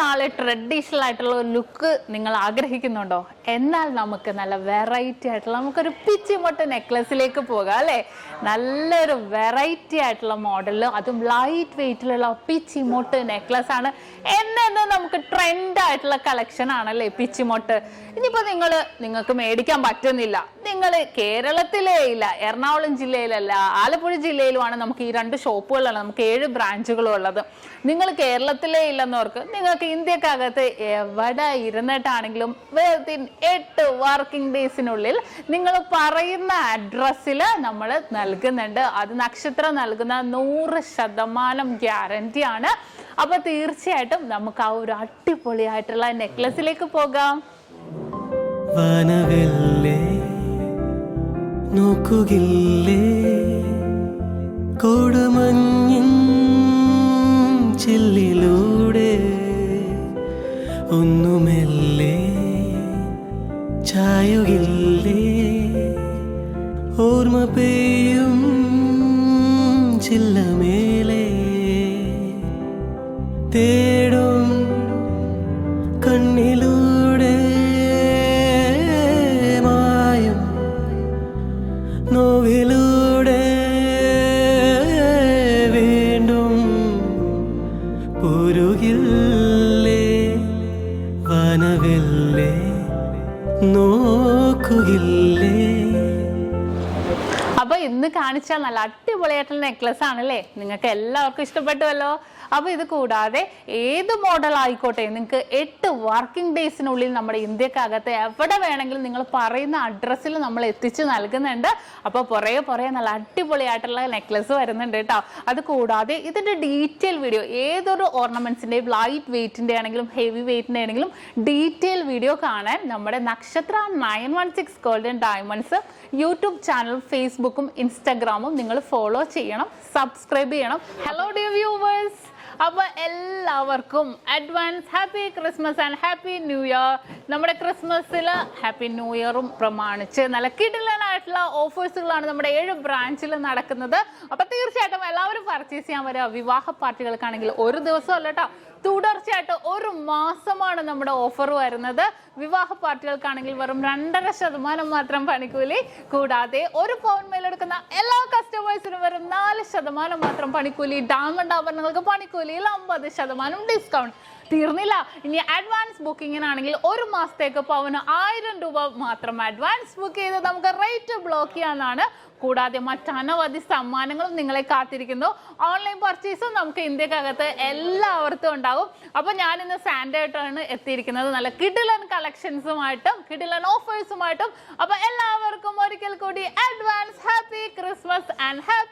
നാളെ ട്രഡീഷണൽ ആയിട്ടുള്ള ഒരു ലുക്ക് നിങ്ങൾ ആഗ്രഹിക്കുന്നുണ്ടോ? എന്നാൽ നമുക്ക് നല്ല വെറൈറ്റി ആയിട്ടുള്ള നമുക്കൊരു പിച്ചിമൊട്ട് നെക്ലസിലേക്ക് പോകാം അല്ലേ? നല്ലൊരു വെറൈറ്റി ആയിട്ടുള്ള മോഡലിൽ, അതും ലൈറ്റ് വെയിറ്റിലുള്ള പിച്ചിമൊട്ട് നെക്ലസ് ആണ്. എന്നു നമുക്ക് ട്രെൻഡ് ആയിട്ടുള്ള കളക്ഷൻ ആണല്ലേ പിച്ചിമൊട്ട്. ഇനിയിപ്പോൾ നിങ്ങൾക്ക് മേടിക്കാൻ പറ്റുന്നില്ല, നിങ്ങൾ കേരളത്തിലേ ഇല്ല, എറണാകുളം ജില്ലയിലല്ല, ആലപ്പുഴ ജില്ലയിലുമാണ് നമുക്ക് ഈ 2 ഷോപ്പുകളുള്ളത്. നമുക്ക് 7 ബ്രാഞ്ചുകളും ഉള്ളത്. നിങ്ങൾ കേരളത്തിലേ ഇല്ലെന്നവർക്ക് നിങ്ങൾക്ക് ഇന്ത്യക്കകത്ത് എവിടെ ഇരുന്നിട്ടാണെങ്കിലും വിത്തിൻ 8 വർക്കിംഗ് ഡേയ്സിനുള്ളിൽ നിങ്ങൾ പറയുന്ന അഡ്രസ്സിൽ നമ്മൾ നൽകുന്നുണ്ട്. അത് നക്ഷത്ര നൽകുന്ന 100% ഗ്യാരണ്ടി ആണ്. അപ്പൊ തീർച്ചയായിട്ടും നമുക്ക് ആ ഒരു അടിപൊളിയായിട്ടുള്ള നെക്ലസിലേക്ക് പോകാം. നോക്കുകില്ലേ കൊടുമഞ്ഞിൻ ചില്ലിലൂടെ ഒന്നുമെല്ലേ ചായുകില്ലേ ഓർമ്മ പെയ്യും ചില്ലമേലെ തേടും കണ്ണിലൂടെ മായം നോവിലൂടെ വീണ്ടും പൊരുകില്ലേ വനവില്ലേ നോക്കുകില്ലേ. അപ്പൊ ഇന്ന് കാണിച്ച നല്ല അടിപൊളിയായിട്ടുള്ള നെക്ലസ് ആണല്ലേ? നിങ്ങൾക്ക് എല്ലാവർക്കും ഇഷ്ടപ്പെട്ടുവല്ലോ. അപ്പൊ ഇത് കൂടാതെ ഏത് മോഡൽ ആയിക്കോട്ടെ, നിങ്ങൾക്ക് 8 വർക്കിംഗ് ഡേയ്സിനുള്ളിൽ നമ്മുടെ ഇന്ത്യക്കകത്ത് എവിടെ വേണമെങ്കിലും നിങ്ങൾ പറയുന്ന അഡ്രസ്സിൽ നമ്മൾ എത്തിച്ച് നൽകുന്നുണ്ട്. അപ്പോൾ പുറകെ നല്ല അടിപൊളിയായിട്ടുള്ള നെക്ലസ് വരുന്നുണ്ട് കേട്ടോ. അത് കൂടാതെ ഇതിന്റെ ഡീറ്റെയിൽ വീഡിയോ, ഏതൊരു ഓർണമെന്റ്സിന്റെയും ലൈറ്റ് വെയിറ്റിന്റെ ആണെങ്കിലും ഹെവി വെയിറ്റിന്റെ ആണെങ്കിലും ഡീറ്റെയിൽ വീഡിയോ കാണാൻ നമ്മുടെ നക്ഷത്ര 916 ഗോൾഡൻ ഡയമണ്ട്സ് യൂട്യൂബ് ചാനൽ, ഫേസ്ബുക്കും ഇൻസ്റ്റാഗ്രാമും നിങ്ങൾ ഫോളോ ചെയ്യണം, സബ്സ്ക്രൈബ് ചെയ്യണം. ഹലോ ഡിയർ വ്യൂവേഴ്സ്, അപ്പോൾ എല്ലാവർക്കും advance happy Christmas and happy new year. നമ്മുടെ ക്രിസ്മസിൽ ഹാപ്പി ന്യൂ ഇയറും പ്രമാണിച്ച് നല്ല കിടിലനായിട്ടുള്ള ഓഫേഴ്സുകളാണ് നമ്മുടെ 7 ബ്രാഞ്ചിൽ നടക്കുന്നത്. അപ്പോൾ തീർച്ചയായിട്ടും എല്ലാവരും പർച്ചേസ് ചെയ്യാൻ വരിക. വിവാഹ പാർട്ടികൾക്കാണെങ്കിൽ ഒരു ദിവസം അല്ല കേട്ടോ, തുടർച്ചയായിട്ട് 1 മാസമാണ് നമ്മുടെ ഓഫർ വരുന്നത്. വിവാഹ പാർട്ടികൾക്കാണെങ്കിൽ വെറും 2.5% മാത്രം പണിക്കൂലി. കൂടാതെ 1 പൗൺ മേലെടുക്കുന്ന എല്ലാ കസ്റ്റമേഴ്സിനും വെറും 4% മാത്രം പണിക്കൂലി. ഡയമണ്ട് ആഭരണങ്ങൾക്ക് പണിക്കൂലിയിൽ 50% ഡിസ്കൗണ്ട്. തീർന്നില്ല, ഇനി അഡ്വാൻസ് ബുക്കിങ്ങിനാണെങ്കിൽ 1 മാസത്തേക്ക് പവന് 1000 രൂപ മാത്രം അഡ്വാൻസ് ബുക്ക് ചെയ്ത് നമുക്ക് റേറ്റ് ബ്ലോക്ക് ചെയ്യാനാണ്. കൂടാതെ മറ്റനവധി സമ്മാനങ്ങളും നിങ്ങളെ കാത്തിരിക്കുന്നു. ഓൺലൈൻ പർച്ചേസും നമുക്ക് ഇന്ത്യക്കകത്ത് എല്ലാവർക്കും ഉണ്ടാകും. അപ്പൊ ഞാൻ ഇന്ന് സാൻഡേ ആയിട്ടാണ് എത്തിയിരിക്കുന്നത്, നല്ല കിടിലൻ കളക്ഷൻസുമായിട്ടും കിടിലൻ ഓഫേഴ്സുമായിട്ടും. അപ്പൊ എല്ലാവർക്കും ഒരിക്കൽ കൂടി advance happy Christmas and happy